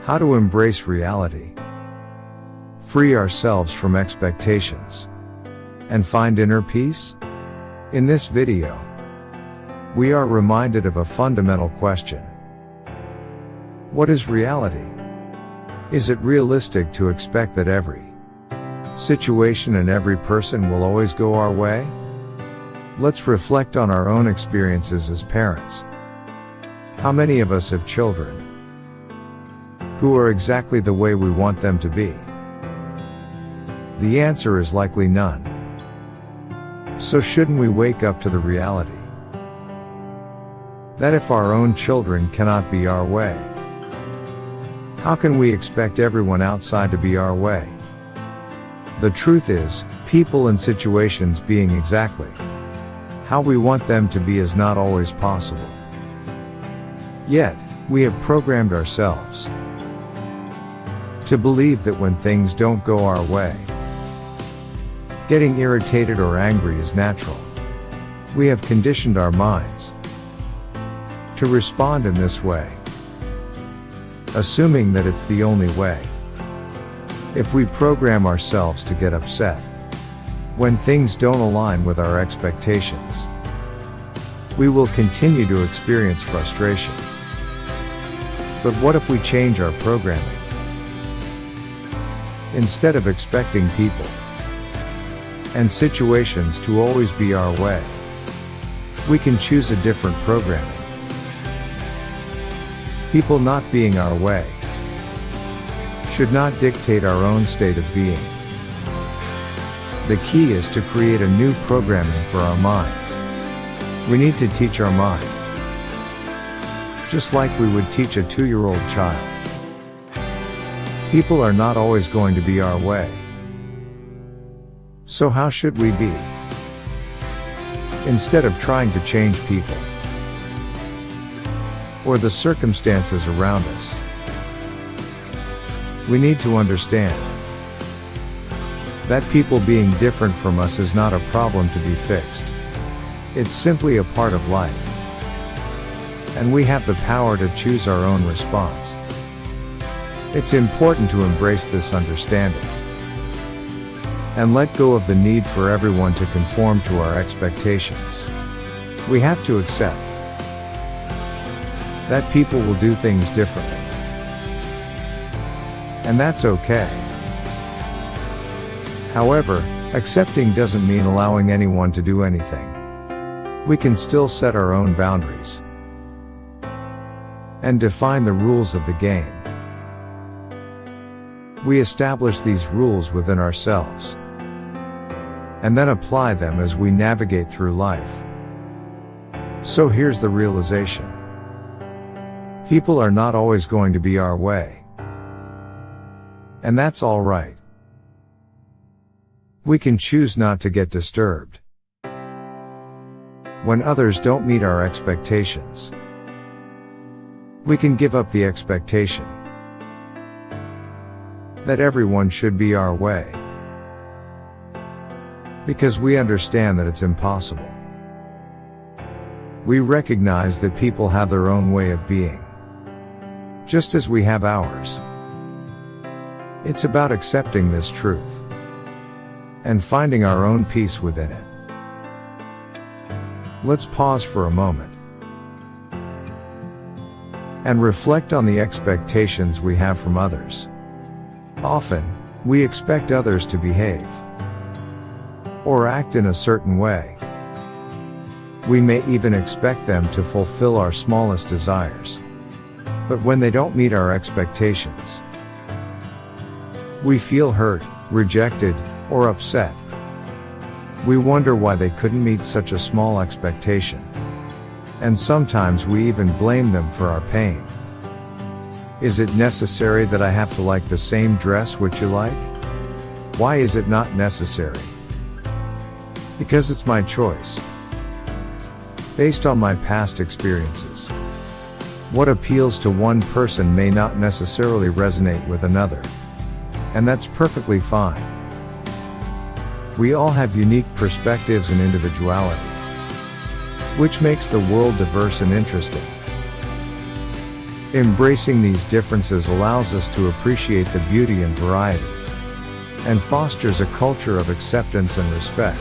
How to embrace reality, free ourselves from expectations, and find inner peace? In this video, we are reminded of a fundamental question. What is reality? Is it realistic to expect that every situation and every person will always go our way? Let's reflect on our own experiences as parents. How many of us have children who are exactly the way we want them to be? The answer is likely none. So shouldn't we wake up to the reality that if our own children cannot be our way, how can we expect everyone outside to be our way? The truth is, people and situations being exactly how we want them to be is not always possible. Yet, we have programmed ourselves to believe that when things don't go our way, getting irritated or angry is natural. We have conditioned our minds to respond in this way, assuming that it's the only way. If we program ourselves to get upset when things don't align with our expectations, we will continue to experience frustration. But what if we change our programming? Instead of expecting people and situations to always be our way, we can choose a different programming. People not being our way should not dictate our own state of being. The key is to create a new programming for our minds. We need to teach our mind, just like we would teach a 2-year-old child. People are not always going to be our way. So how should we be? Instead of trying to change people or the circumstances around us, we need to understand that people being different from us is not a problem to be fixed. It's simply a part of life. And we have the power to choose our own response. It's important to embrace this understanding and let go of the need for everyone to conform to our expectations. We have to accept that people will do things differently, and that's okay. However, accepting doesn't mean allowing anyone to do anything. We can still set our own boundaries and define the rules of the game. We establish these rules within ourselves and then apply them as we navigate through life. So here's the realization. People are not always going to be our way. And that's all right. We can choose not to get disturbed when others don't meet our expectations. We can give up the expectation that everyone should be our way, because we understand that it's impossible. We recognize that people have their own way of being, just as we have ours. It's about accepting this truth and finding our own peace within it. Let's pause for a moment and reflect on the expectations we have from others. Often, we expect others to behave or act in a certain way. We may even expect them to fulfill our smallest desires. But when they don't meet our expectations, we feel hurt, rejected, or upset. We wonder why they couldn't meet such a small expectation. And sometimes we even blame them for our pain. Is it necessary that I have to like the same dress which you like? Why is it not necessary? Because it's my choice, based on my past experiences. What appeals to one person may not necessarily resonate with another. And that's perfectly fine. We all have unique perspectives and individuality, which makes the world diverse and interesting. Embracing these differences allows us to appreciate the beauty and variety, and fosters a culture of acceptance and respect.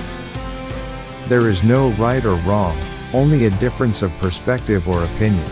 There is no right or wrong, only a difference of perspective or opinion.